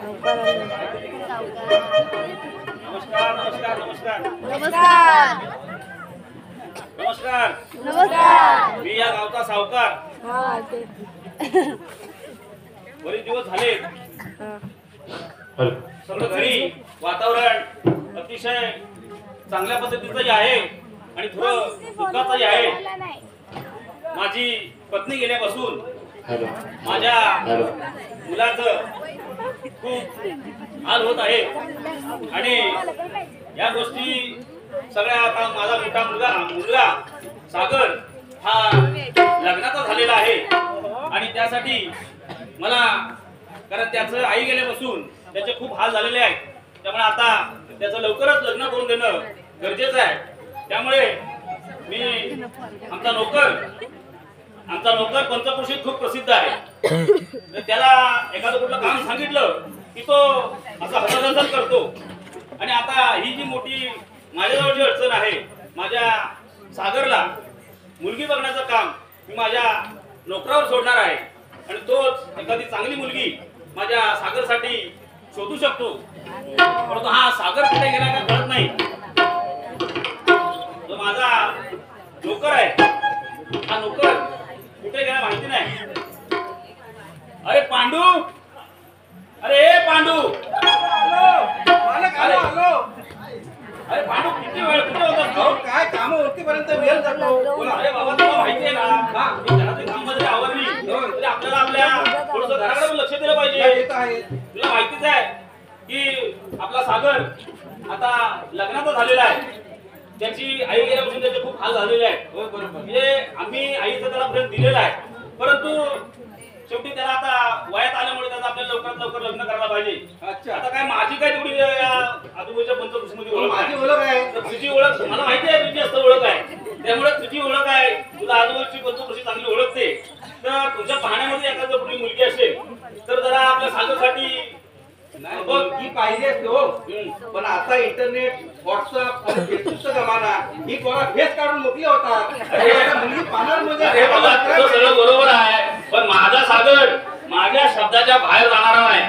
नमस्कार नमस्कार नमस्कार नमस्कार. नमस्कार. नमस्कार. मी या गावचा सावकार. हा ते बरेच दिवस झाले. सगळं घरी वातावरण अतिशय चांगल्या पद्धतीचंही आहे आणि थोडं दुःखाचंही आहे. माझी पत्नी गेल्यापासून माझ्या मुलाचं खूप हाल होत आहे आणि या गोष्टी सगळ्या आता माझा मोठा मुलगा सागर हा लग्नाचा झालेला आहे आणि त्यासाठी मला कारण त्याचं आई गेल्यापासून त्याचे खूप हाल झालेले आहेत. त्यामुळे आता त्याचं लवकरच लग्न करून देणं गरजेचं आहे. त्यामुळे मी आमचा नोकर पंचक्रोशीत खूप प्रसिद्ध आहे. त्याला एखादं कुठलं काम सांगितलं की तो असा हसहसन करतो आणि आता ही जी मोठी माझ्याजवळची अडचण आहे, माझ्या सागरला मुलगी बघण्याचं काम मी माझ्या नोकरावर सोडणार आहे आणि तोच एखादी चांगली मुलगी माझ्या सागरसाठी शोधू शकतो. परंतु हा सागर कुठे गेला का कळत नाही. जो माझा नोकर आहे हा नोकर कुठे गेला माहिती नाही. अरे पांडू, अरे पांडू, अरे पांडू किती वेळ कुठे होतास तू? काय काम होतीपर्यंत वेळ जातो. अरे बाबा तुला माहिती आहे ना घरातली काम मध्ये आवरली तरी आपल्याला आपल्या थोडंसं घराकडे पण लक्ष दिलं पाहिजे. तुला माहितीच आहे की आपला सागर आता लग्नाचा झालेला आहे. त्याची आई गेल्यापासून त्याचे खूप हाल झालेले आहेत. म्हणजे आम्ही आईचं त्याला प्रेम दिलेलं आहे, परंतु शेवटी त्याला आता वयात आल्यामुळे त्याला आपल्याला लवकरात लवकर लग्न करायला पाहिजे. अच्छा. आता काय माझी काय तेवढी या आजूबाजूच्या पंचकृषीमध्ये ओळख माझी आहे. ओळख आहे. तर तुझी ओळख मला माहिती आहे, तुझी असं ओळख आहे. त्यामुळे तुझी ओळख आहे, तुला आजूबाजूची पंचकृषी चांगली ओळखते. तर तुझ्या पाहण्यामध्ये एखादी कुठली मुलगी असेल तर जरा आपल्या सागरसाठी बघ ही पाहिजे हो. पण आता इंटरनेट, व्हॉट्सअप आणि फेसबुकचा जमाना, ही कोणा फेस काढून मोकली होतात. मुलगी पाहणार म्हणजे अरे बाबा, तुझं सगळं बरोबर आहे, पण माझा सागर माझ्या शब्दाच्या बाहेर जाणारा नाही.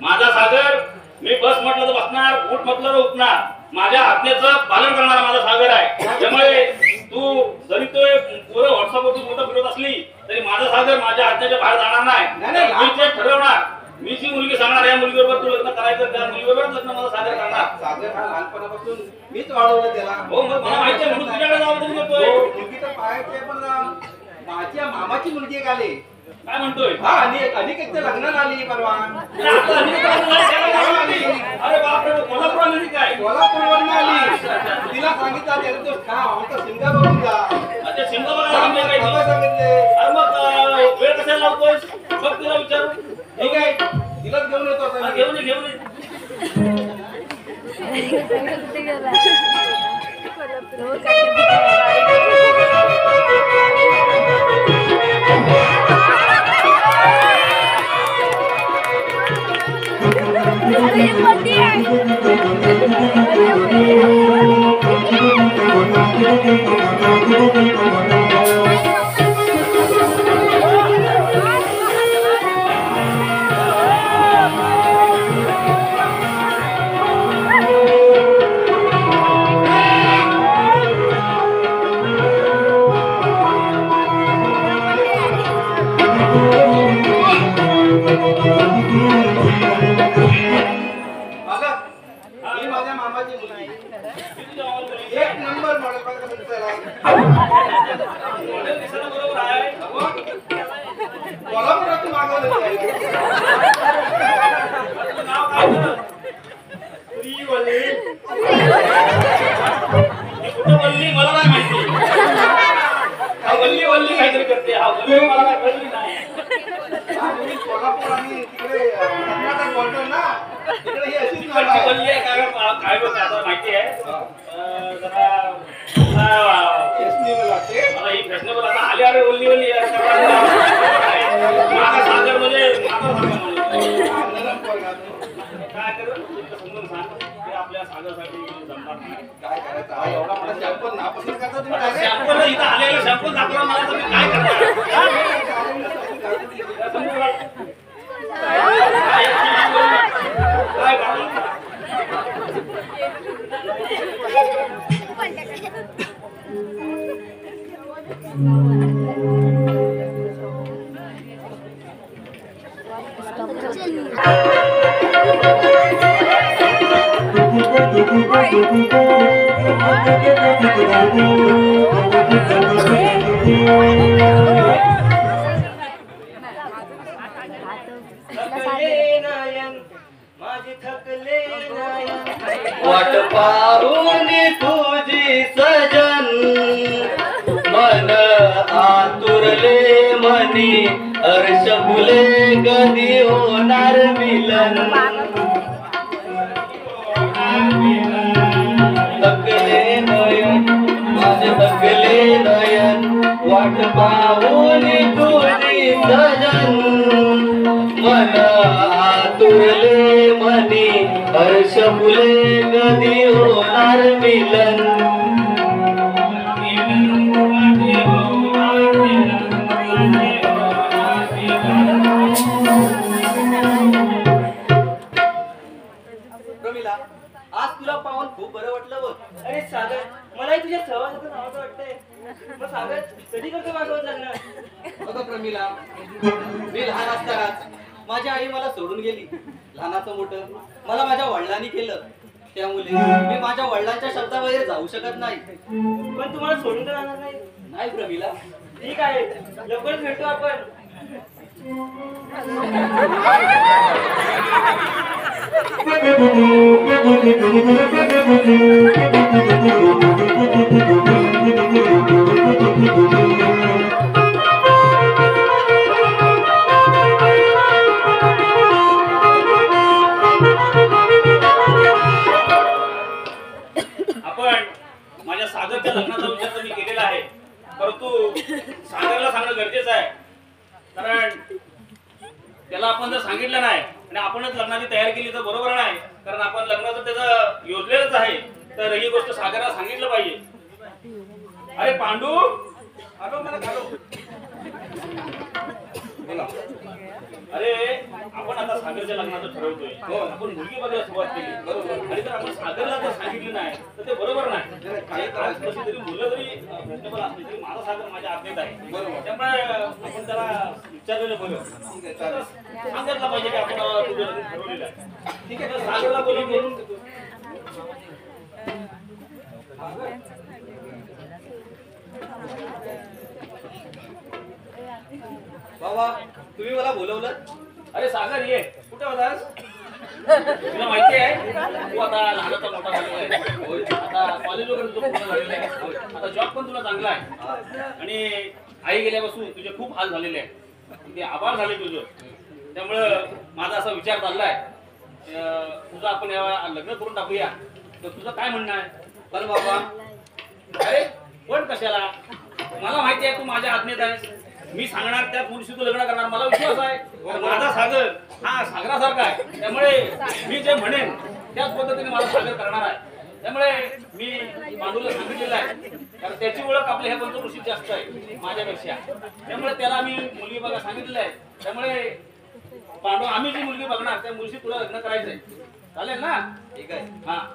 माझा सागर मी बस म्हटलं तर बसणार, उठ म्हटलं तर उठणार. माझ्या आज्ञेचं पालन करणारा माझा सागर आहे. त्यामुळे तू जरी तो पोरं व्हॉट्सअपवरती फोटो फिरत असली तरी माझा सागर माझ्या आज्ञेच्या बाहेर जाणार नाही. मी ते ठरवणार. मी जी मुलगी सांगणार या मुलगीबरोबर तू लग्न करायचं, त्या मुलीबरोबर लग्न माझा सागर करणार. सागर हा लहानपणापासून मीच वाढवलं त्याला. हो, मग मला माहिती आहे म्हणून तुझ्याकडे जबाबदारी देतोय. मुलगी तर पाहायची आहे, पण माझ्या मामाची मुलगी एक आली. काय म्हणतोय? हा अनिकेतच्या लग्नाला आली परवा. अरे बापरे, कोल्हापूर आली काय? कोल्हापूरवरून आली. तिला सांगितलं त्याला तो का आमचा सिंगापूरहून जा. अच्छा, सिंगापूरला सांगितलं काय ती? सांगितले. अरे मग वेळ कशाला लावतोयस? मग तिला विचारू. ठीक आहे, तिलाच घेऊन येतो आता. घेऊन ये, घेऊन ये. कुठे गेला? ही माझ्या मामाची मुलगी. एक नंबर मॉडेल बघा कसं दिसायला. मॉडेल दिसायला बरोबर आहे. कोल्हापुरातून मागवलं आहे. तुझं नाव काय गं? ही वल्ली. ही कुठं वल्ली मला नाही माहिती. हा वल्ली वल्ली काहीतरी करते. हा वल्ली मला काय कळली नाही. आम्ही कोल्हापूर आणि तिकडे कर्नाटक बोलतो ना, तिकडे ही अशीच नाव तिकडची आहे. वल्ली आहे काय बघ आता माहिती आहे. जरा एसनी मला ते. मला ही फॅशनेबल आता आली. अरे वल्ली वल्ली माझा सागर म्हणजे माझा सागर म्हणजे नरम पोरगा तो. काय करू समजून सांग की आपल्या सागरसाठी जमणार नाही. काय करायचं? हा एवढा मोठा शॅम्पल नापसंत करता तुम्ही काय रे? शॅम्पल इथं आलेलं शॅम्पल दाखवला मला तर मी काय करणार? थकले नयन माझे थकले नयन वाट पाहून तुझी सजन मन आतुरले मनी हर्ष फुले कधी होणार मिलन थकले नयन माझे थकले नयन वाट पाहून तुझी सजन मन आतुरले मनी हर्ष फुले कधी होणार मिलन प्रमिला, आज तुला पाहून खूप बरं वाटलं बघ. अरे सागर, मलाही तुझ्या सहवासाचं नावाचं वाटतंय. मग सागर, कधी करतो माझ्यासोबत लग्न? बघ प्रमिला, मी लहान असतानाच माझी आई मला सोडून गेली. लहानाचं मोठं मला माझ्या वडिलांनी केलं. त्यामुळे मी माझ्या वडिलांच्या शब्दाबाहेर जाऊ शकत नाही. पण तुम्हाला सोडून तर राहणार नाही. नाही प्रमिला, ठीक आहे, लवकरच भेटू आपण. आपण माझ्या सागरच्या लग्नाचा विचार तर मी केलेला आहे, परंतु सागरला सांगणं गरजेचं आहे. कारण त्याला आपण जर सांगितलं नाही आणि आपणच लग्नाची तयारी केली तर बरोबर नाही. कारण आपण लग्न तर त्याचं योजलेलंच आहे, तर ही गोष्ट सागरला सांगितलं पाहिजे. अरे पांडू, आलो मला घालो. बोला. अरे आपण आता सागरच्या लग्नाचं ठरवतोय. हो, आपण मुलगी बघायला सुरुवात केली, बरोबर. आणि जर आपण सागरला जर सांगितलं नाही तर ते बरोबर नाही. आज कशी तरी मुलं जरी फॅशनेबल असली तरी माझा सागर माझ्या आज्ञेत आहे, बरोबर. त्यामुळे आपण त्याला विचारलेलं बरं. सांगितलं पाहिजे की आपण तुझं लग्न ठरवलेलं आहे. ठीक आहे, तर सागरला बोलून बाबा तुम्ही मला बोलवलं. अरे सागर ये, कुठे होतास? तुला माहिती आहे तू आता लहानाचा मोठा झालेला आहे. होय. आता कॉलेज वगैरे तुझं पूर्ण झालेलं आहे. होय. आता जॉब पण तुला चांगला आहे आणि आई गेल्यापासून तुझे खूप हाल झालेले आहेत. ते आभार झाले तुझं. त्यामुळं माझा असा विचार चाललाय तुझं आपण या लग्न करून टाकूया. तर तुझं काय म्हणणं आहे? पण बाबा, अरे पण कशाला? मला माहिती आहे तू माझ्या आज्ञेत आहेस. मी सांगणार त्या पुरुषी तू लग्न करणार, मला विश्वास आहे. माझा सागर हा सागरासारखा आहे, त्यामुळे मी जे म्हणेन त्याच पद्धतीने माझा सागर करणार आहे. त्यामुळे मी पांडूला सांगितलेलं आहे, कारण त्याची ओळख आपल्या ह्या पंचकृषीत जास्त आहे माझ्यापेक्षा. त्यामुळे त्याला मी मुलगी बघा सांगितलेलं आहे. त्यामुळे पांडू, आम्ही जी मुलगी बघणार त्या मुलीशी तुला लग्न करायचंय. चालेल ना? ठीक आहे. हा.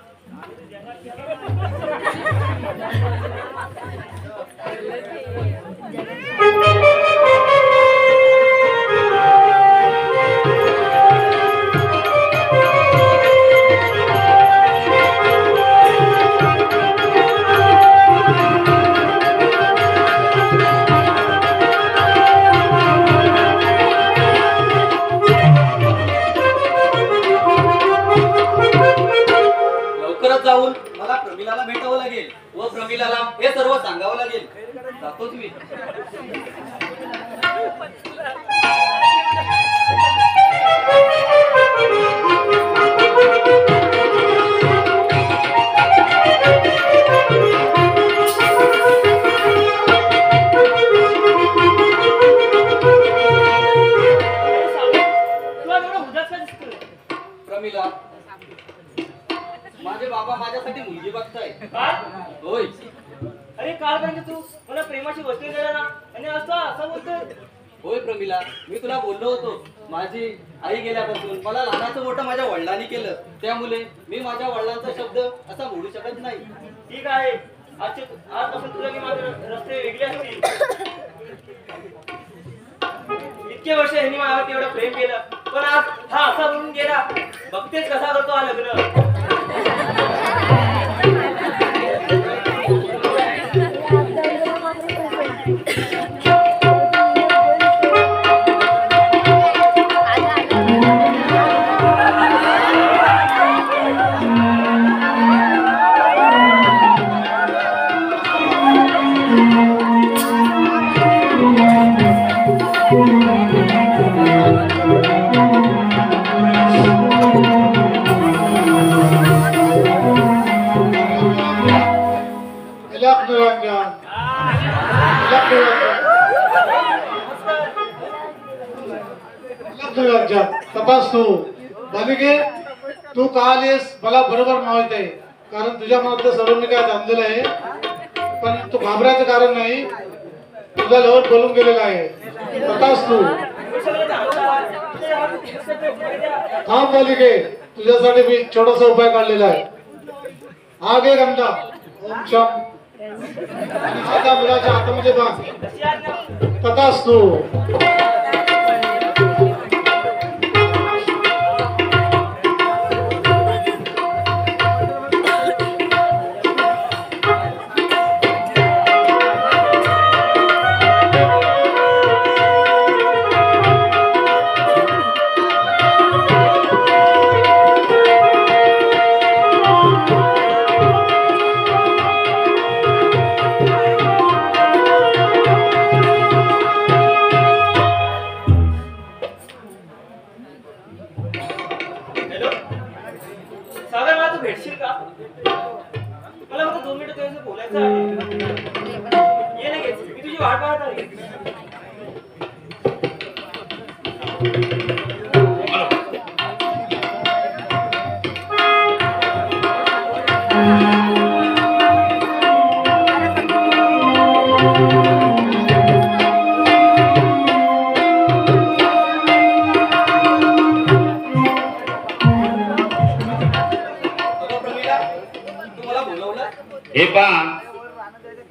लवकरच जाऊन मला प्रमिलाला भेटावं लागेल व प्रमिलाला हे सर्व सांगावं लागेल. जातोच मी. तुला एवढा उदास का दिसतोय? प्रमिला, माझे बाबा माझ्यासाठी मुलगी बघताय. काय? होय. अरे कालपर्यंत तू मला प्रेमाची गोष्ट केल्या ना, आणि असं बोलतोय. होय प्रमिला, मी तुला बोललो होतो माझी आई गेल्यापासून मला लहानाचं मोठं माझ्या वडिलांनी केलं. त्यामुळे मी माझ्या वडिलांचा शब्द असा मोडू शकत नाही. ठीक आहे, आजपासून तुला मी माझे रस्ते वेगळे असतील. इतके वर्ष ह्यांनी माझ्यावरती एवढं प्रेम केलं, पण आज हा असा बोलून गेला. बघतेच कसा करतो हा लग्न. तपास तू बालिके, तू का आलीस मला बरोबर माहित आहे, कारण तुझ्या मनातलं सर्व मी काय जाणलेलं आहे. पण तू घाबरायचं कारण नाही, तुझा लवर बोलून गेलेला आहे. तपास तू थांब बालिके, तुझ्यासाठी मी छोटासा उपाय काढलेला आहे. हा घे गंधा, ओम शम, आणि आता मुलाच्या हातामध्ये बांध. तपास तू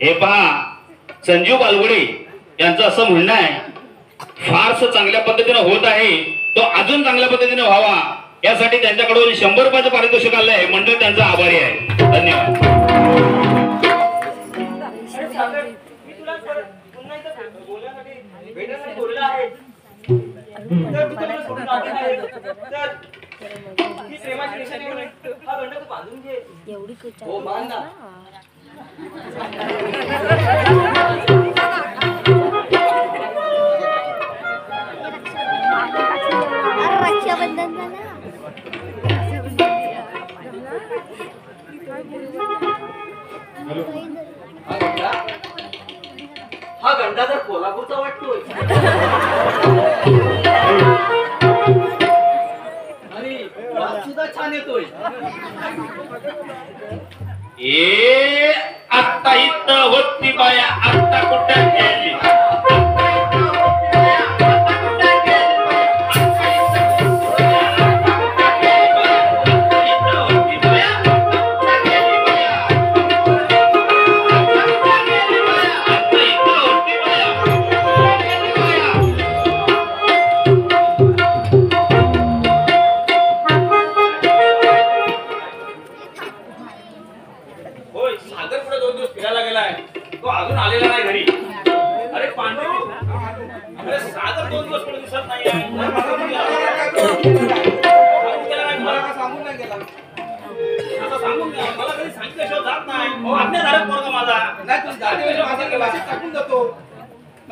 हे पहा संजीव बालगुडे यांचं असं म्हणणं आहे, फारस चांगल्या पद्धतीने होत आहे, तो अजून चांगल्या पद्धतीने व्हावा यासाठी त्यांच्याकडून 100 रुपयाचं पारितोषिक आलंय. मंडळ त्यांचा आभारी आहे. धन्यवाद. हा गंडा तर कोल्हापूरचा वाटतोय. आणि वाद सुद्धा छान येतोय. ए आत्ता इथं होती बाया, आत्ता कुठं गेली?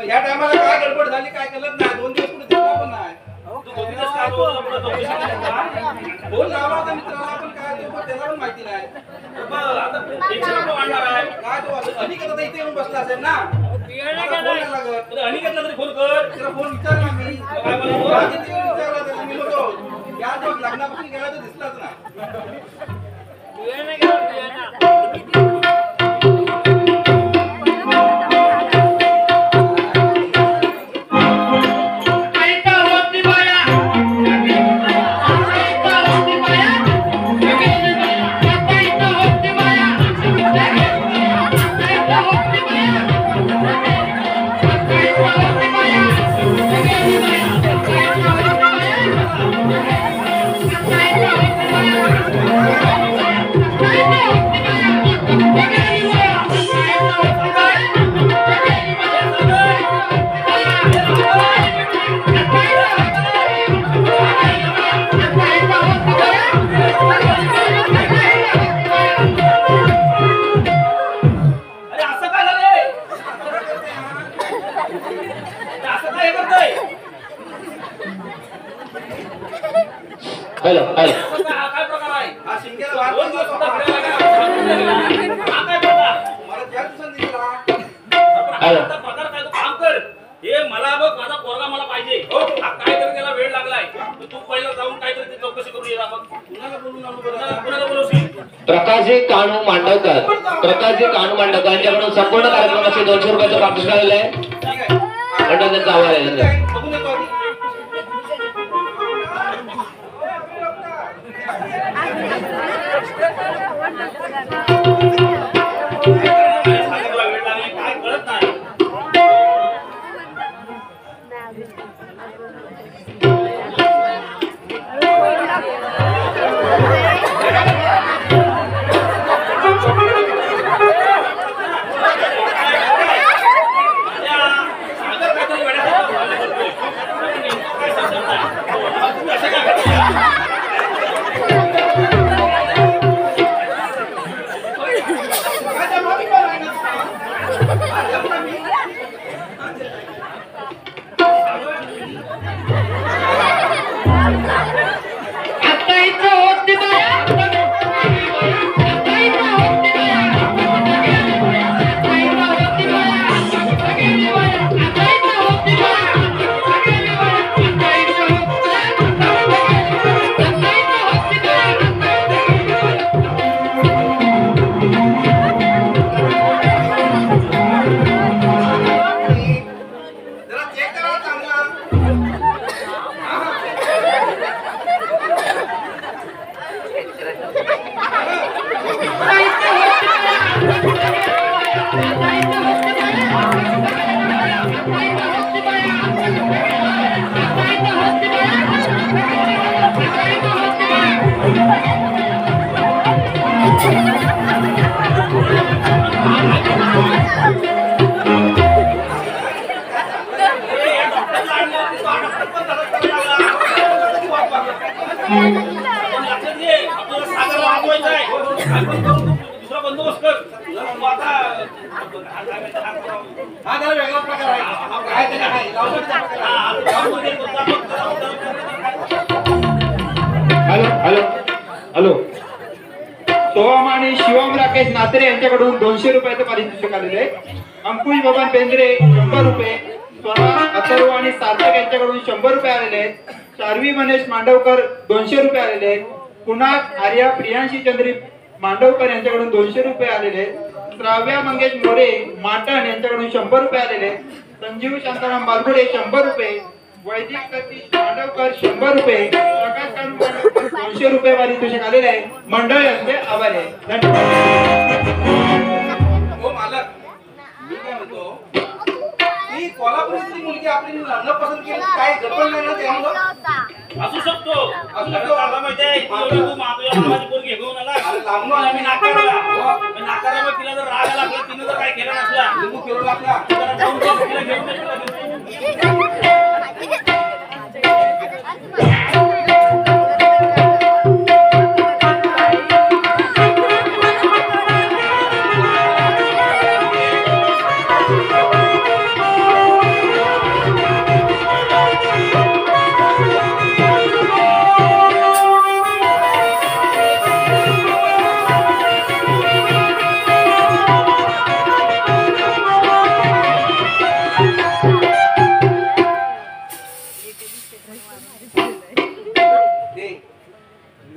या टायमाला काय गडबड झाली काय कळत नाही. 2 दिवस कुठे दिसला पण नाही. फोन लावला होता मित्राला पण काय त्याला पण माहिती नाही. काय तो अनिकेत इथे येऊन बसला असेल ना. अनिकेतला तरी फोन कर. त्याला फोन विचारला मी. विचारला त्याला मी होतो या दिवस लग्नापासून गेला तर दिसलाच नाही. असं काय करतोय? हॅलो हॅलो असं काय प्रकार आहे? हा शिंक्याला वाद दोन दिवस सुद्धा मला फिरायला लागला. हा काय प्रकार? ज्या दिवसात दिसला हॅलो. आता पगार काय तू काम कर. हे मला बघ माझा पोरगा मला पाहिजे. हो काहीतरी त्याला वेळ लागलाय. तर तू पहिला जाऊन काहीतरी ती चौकशी करून ये आपण. कुणाला बोलून आणू बरं? कुणाला बोलवशील? प्रकाशजी कानू मांडवकर यांच्याकडून संपूर्ण कार्यक्रमाचे 200 रुपयाचं पारितोषिक आलेलं आहे. ठीक आहे मंडळ त्यांचा आभार आहे. बघून येतो आधी. सांगितलं वेळ लागली काय कळत नाही. सागर काहीतरी वेड्यासारखं चाललं करतोय. नेमकं काय समजत नाही. तुम्ही असं काय करताय? जरा चेक करा चांगला. दुसरा बंदोबस्त कर. हा जरा वेगळा प्रकार आहे. काय त्याला काय लावण्याचा प्रकार आहे. हॅलो हॅलो हॅलो सोहम आणि शिवम राकेश नात्रे यांच्याकडून 200 रुपयाचं पारितोषिक आलेले आहे. अंकुश बबन बेंद्रे 100 रुपये, स्वरा अथर्व आणि सार्थक यांच्याकडून 100 रुपये आलेले आहेत. शार्वी मनेश मांडवकर 200 रुपये आलेले आहेत. कुणाल आर्या प्रियांशी चंद्री मांडवकर यांच्याकडून 200 रुपये आलेले आहेत. श्राव्या मंगेश मोरे माटण यांच्याकडून 100 रुपये आलेले आहेत. संजीव शांताराम बालगुडे 100 रुपये, वैदिक सतीश मांडवकर 100 रुपये, प्रकाश कानू मांडवकर 200 रुपये पारितोषिक आलेले आहे. मंडळ यांचे आभार आहे. धन्यवाद. हो मालक मी काय म्हणतो ती कोल्हापूरची मुलगी आपली लग्न पसंत केली काय गडबड नाही ना त्यामुळं असू शकतो. मला माहिती आहे तू माझ्या नावाची पोरगी घेऊन आला. लावून मी नाकारला. मी नाकारल्यामुळे तिला जर राग लागला तिने जर काय केलं नसला लिंबू फिरवला आपला तर जाऊन तिला घेऊन ये.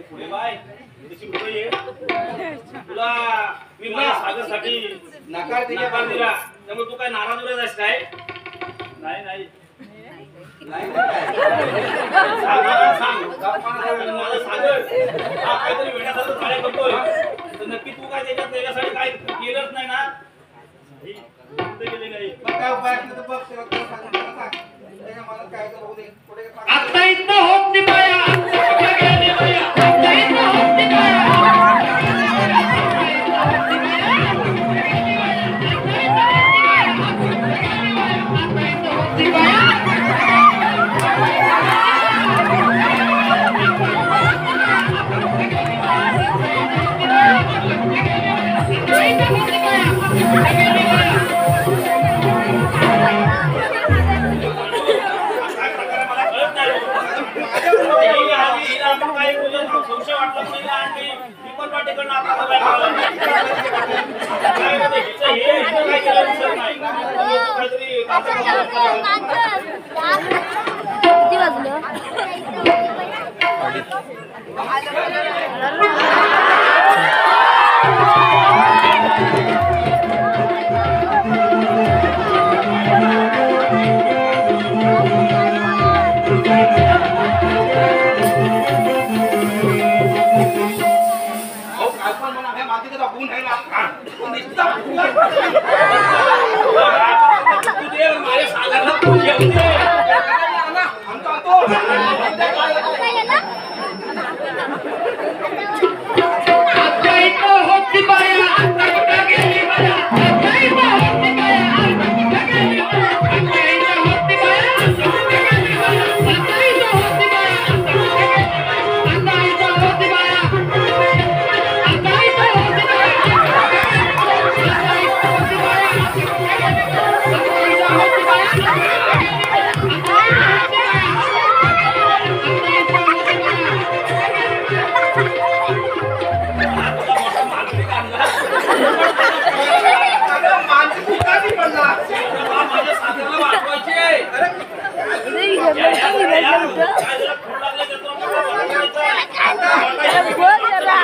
पुढे बाय तशी पुढे ये. तुला मी माझ्या सागरसाठी नकार दिला नकार दिला त्यामुळे तू काय नाराज आहेस काय? नाही नाही नाही काय सांग माझा सागर हा काहीतरी वेड्यासारखं काय करतोय तर नक्की तू काय त्याच्यासाठी काय केलंच नाही ना? गेले नाही. मग काय उपाय असला तर बघ त्याला सांगितलं ना त्याच्या मनात काय तर होऊ दे पुढे काय आता इथं होत नाही बाया. आता गेली बाया. आता इथं होत नाही बाया. Thank you. तिकडनं आता काय कळलं? काय रे, हिचं हे काय केलं दिसत नाही. काहीतरी किती वाजलं? अहो, काय पण म्हणा, हे मातीचं दाखवून आहे ना. पण नुसता फुगा. तू दे माझ्या सागरला तू जेवते. आणतो, आणतो. आता इथं होती बाया, आता कुठं गेली बाया? आता इथं होती बाया, आता कुठं गेली बाया? आता इथं होती बाया, आता कुठं गेली बाया? आता इथं होती बाया, आता कुठं गेली बाया? आता इथं होती बाया, आता इथं होती बाया, आता इथं होती बाया, आता अरे, माणसं फुगाची पडला. माझ्या सागरला वाचवायची आहे. बोल जरा.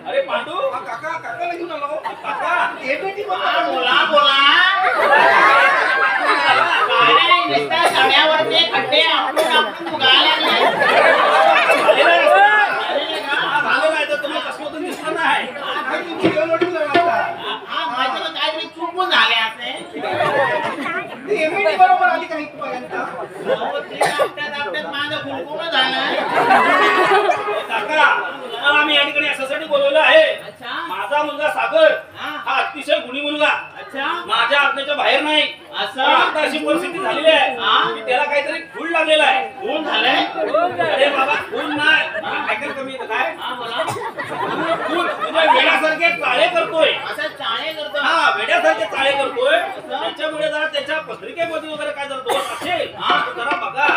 अरे पांडू, हा, काका, काकाला घेऊन आलो. काका, हे बेटी पण हा, बोला बोला काय नाही नुसत्या सड्यावरचे खड्डे आपण आपण उगायला लागले. झालं काय तर तुम्हाला कसलं दिसलं नाही. काय तू व्हिडिओ नोटीस लावला. हा माझं काहीतरी चुकून झाले असे ती एमईडी बरोबर आली का इथपर्यंत? अहो, ते आपट्यात माझं खुलकून झालं. काका, तुम्हाला आम्ही या ठिकाणी याच्यासाठी बोलवलं आहे. अच्छा माझा मुलगा सागर हा. हा अतिशय गुणी मुलगा, अच्छा माझ्या आज्ञेच्या बाहेर नाही. असं? पण आता अशी परिस्थिती झालेली आहे हा. की त्याला काहीतरी खून लागलेला आहे. खून झालंय. अरे बाबा, खून नाही, ऐकायला कमी येतं काय? हा बोला खून म्हणजे वेड्यासारखे चाळे करतोय. असं चाळे करतो. हा, वेड्यासारखे चाळे करतोय. त्याच्यामुळे जरा त्याच्या पत्रिकेमध्ये वगैरे काय जर दोष असेल हा. तर जरा बघा.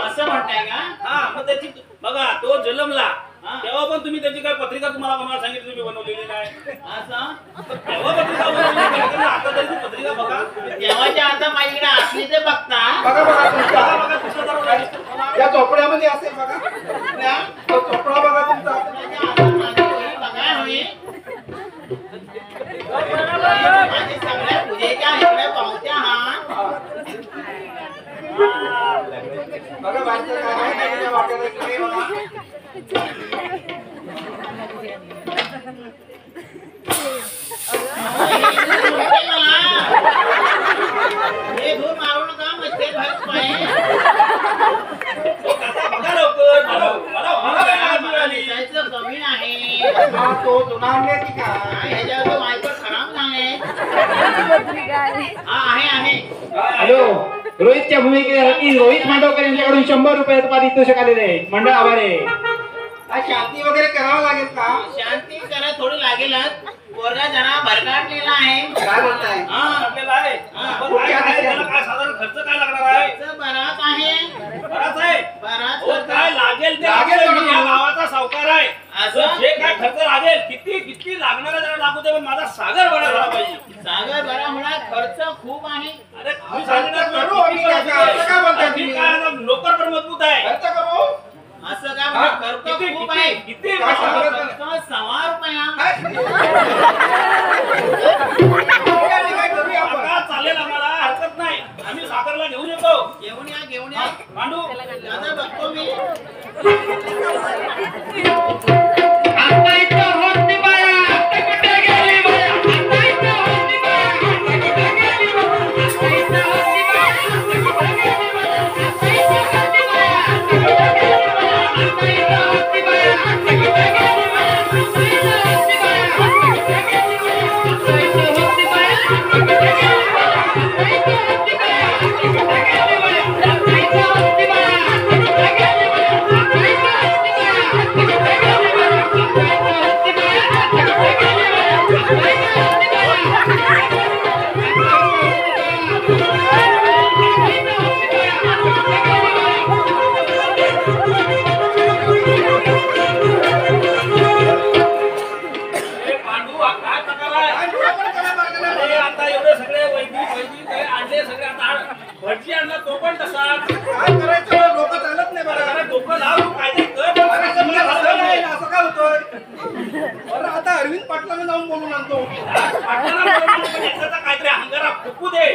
असं म्हणताय का? हा, मग त्याची बघा, तो जन्मला हा. तेव्हा पण तुम्ही त्याची काय पत्रिका तुम्हाला बनवायला सांगितली, तुम्ही बनवलेली नाही. असं तेव्हा पत्रिका बनवलेली नाही, आता तरी ती पत्रिका बघा. देवाच्या आता माझ्याकडे असली ते बघता. बघा, बघा, तुमचा. बघा, बघा, तुमचं जरा राहिलं. या चोपड्यामध्ये असेल बघा. तो चोपडा बघा तुमचा. त्याच्या आता माझी वही बघाय हवी. माझे सगळ्या पूजेच्या इकडे पावत्या हा. बघा बाहेरचं काय आहे, काय तुझ्या वाट्याला इकडे बघा. हे धूर मारू नका मच्छर भरत पाहिजे. काका, बघा लवकर, मला काय मिळाली. दिसायचं कमी आहे. हा, तो जुना आणण्याची का? ह्याच्यावर वायपर खराब झाले. पत्रिका आहे. हा आहे. हॅलो, रोहितच्या भूमिकेसाठी रोहित मांडवकर यांच्याकडून 100 रुपयाचं पारितोषिक आलेले आहे. मंडळ आभार आहे. काय शांती वगैरे करावं लागेल का? शांती करा थोडी लागेलच. पोरगा जरा भरकाटलेला आहे. काय बोलताय? हा आपल्याला आहे. हा. पण काय आहे, त्याला काय साधारण खर्च काय लागणार आहे? खर्च बराच आहे. बराच आहे. बराच हो, खर्च. काय लागेल ते लागेल लागेल. का मी या तुम्हाला? गावाचा सावकार आहे. असं? जे काय खर्च लागेल, किती लागणार आहे त्याला लागू दे, पण माझा सागर बरा झाला पाहिजे. सागर बरा होणार. खर्च खूप आहे. अरे तुम्ही सांगितलं ना, करू आम्ही किती काका. खर्च असं काय बोलताय आहे? तुम्ही? काय आता नोकर पण मजबूत आहे. खर्च करू? असं काय हा? म्हणा, खर्च किती खूप आहे. किती काय सांगत खर्च? नाही. 6 रुपया. काय करूया आपण? काका, चालेल, आम्हाला हरकत नाही. आम्ही सागरला घेऊन येतो. घेऊन या घेऊन या. पांडू, दादा बघतो मी. आता इथं होती बाया, आता कुठे गेली बाया? आता इथं होती करतात. काय करायचं लोक चालत नाही बरं. अरे डोकं लाव, तू काहीतरी कर. अरे समजा असं नाही, असं काय होतंय बरं आता अरविंद पाटलांना जाऊन बोलून आणतो. पाटलाला बोलवलं पण याच्याचा काहीतरी अंगारा फुकू दे.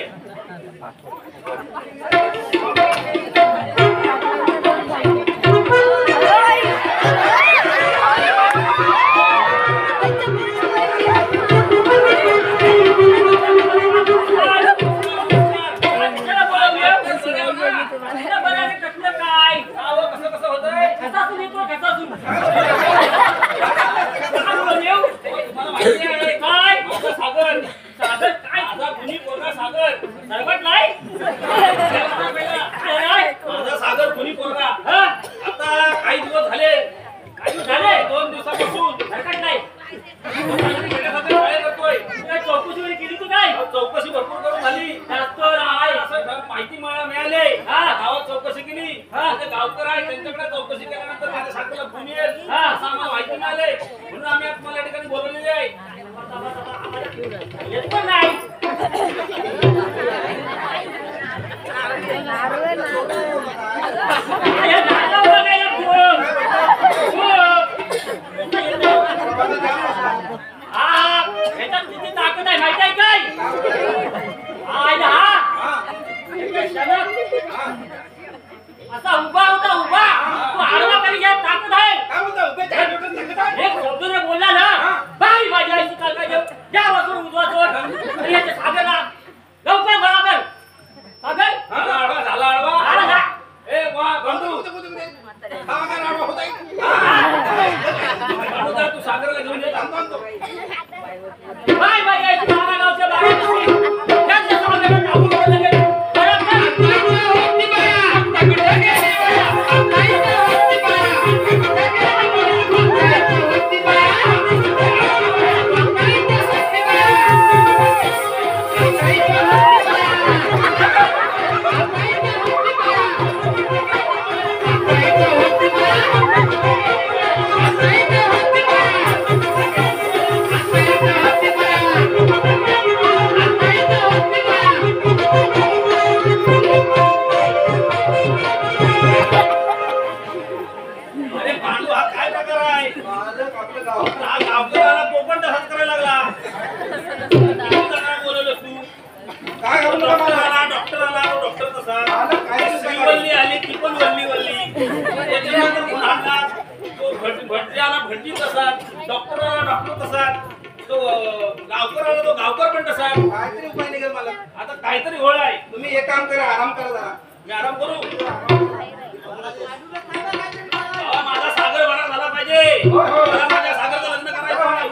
सागर कुणी पोरगा आता काही दिवस झाले 2 दिवसापासून चौकशी केली तू काय? चौकशी भरपूर करून झाली. असं माहिती मिळाले. गावात चौकशी केली. गावकर आहे त्यांच्याकडे चौकशी केल्यानंतर माझ्या साखरेला गुन्हे येईल असं आम्हाला माहिती मिळाले. म्हणून आम्ही आज मला या ठिकाणी बोलवलेले आहे. येत पण नाही. किती ताकद आहे माहिती आहे काय? असा उभा होता उभा तू आडवा कधी घ्या ताकद आहे. एक शब्द जर बोलला ना बाई माझ्या आईची ताकद या वाजून उजवा जोड याच्या सागरला लवकर बरोबर सागर झाला आडवा. ए वा बंधू तू सागरला घेऊन ये. बाय बाय यायची मामा गावच्या बाहेर त्यांच्या सागरला टाकून लगेच भट्टी कसा डॉक्टराला डॉक्टर कसा तो गावकराला तो गावकर पण कसा. काहीतरी उपाय निघेल मला. आता काहीतरी होळ आहे. तुम्ही एक काम करा आराम करा जरा. मी आराम करू. माझा सागर बरा झाला पाहिजे. मला माझ्या सागरचं लग्न करायचं आहे.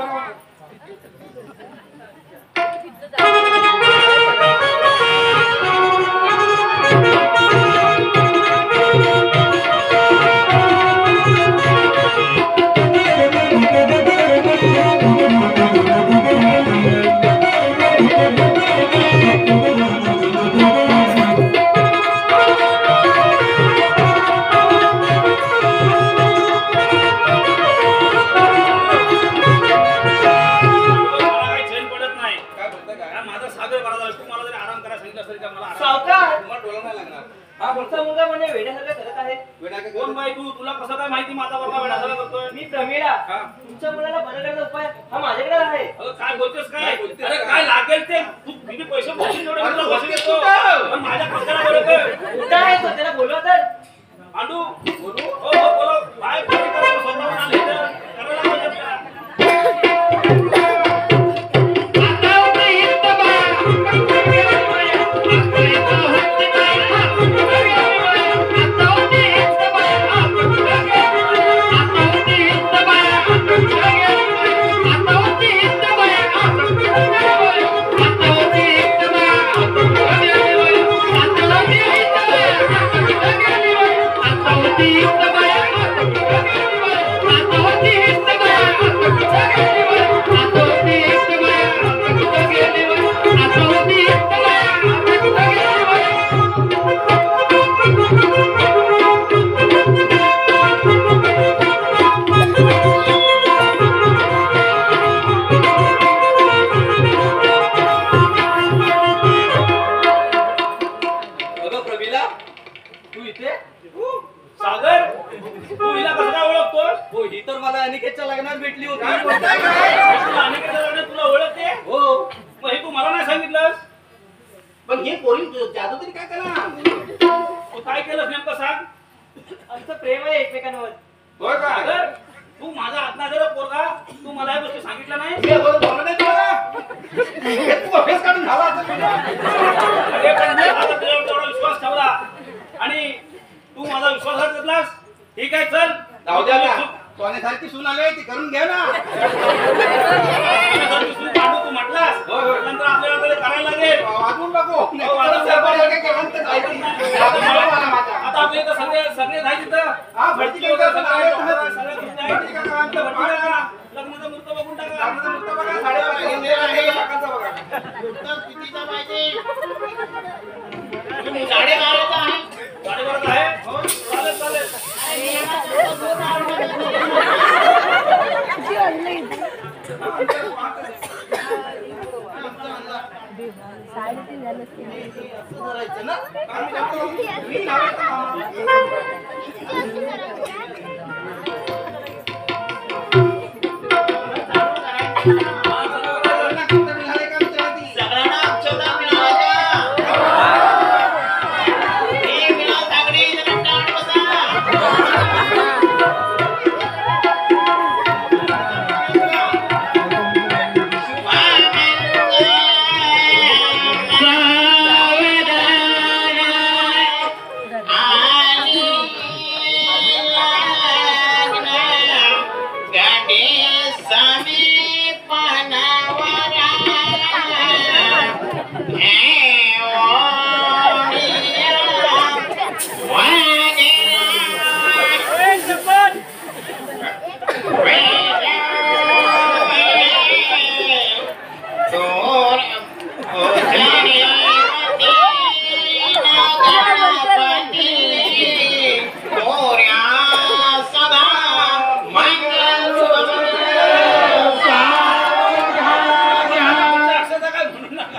कोण बाई तू? तुला कसं काय माहिती माझा बाबा वेळासाला करतोय? मी प्रमीळा तुमच्या मुलाला बरं करण्याचा उपाय हा माझ्याकडे आहे. काय बोलतोस काय? अरे काय लागेल ते तू किती पैसे बोलून एवढे मला पैसे देतो पण माझ्या पगारा बरोबर कुठं आहे तो? त्याला बोलवा तर. आंडू बोलू. हो हो बोलो. काय करायचं स्वतःहून आले तर करायला पाहिजे आपल्याला. Bye. आमचं प्रेम आहे एकमेकांवर. होय का सागर, तू माझा आत्मादर पोरगा, तू मला या गोष्टी सांगितल्या नाही. मी अगोदर बोललो नाही तुला. हे तू अभ्यास काढून झाला असेल तुझा. अरे पण मी माझा तुझ्यावर तेवढा विश्वास ठेवला आणि तू माझा विश्वासघात घेतलास. ठीक आहे, चल जाऊ द्या ना. सोन्यासारखी सून आली ती करून घ्या ना. तू काढू, तू म्हटलास. होय, होय. नंतर आपल्याला तरी करायला लागेल. वाजवून नको. वाजवून माझा. आता आपल्या इथं सगळे जायचे तिथं. हा, भरती वगैरे करता सगळं तुम्ही. आहे. भरती करता आमचं भरती बघा. करा. लग्नाचा मुहूर्त बघून टाका. आपलं नुसतं बघा, 5:30 घेऊन आहे. सकाळचं बघा. उत्तर कितीचा पाहिजे? 12:30चा आहे. गाडीवरच आहे. हो, चालेल चालेल. किती वाजले इथे? 3:30 झालं असतील. असं करायचं ना. मी लावायचं मामा. सगळ्यांना अक्षता मिळाल्या. हे मिळा सगळे जण टाळ बसा. अक्षता काय म्हणू नका.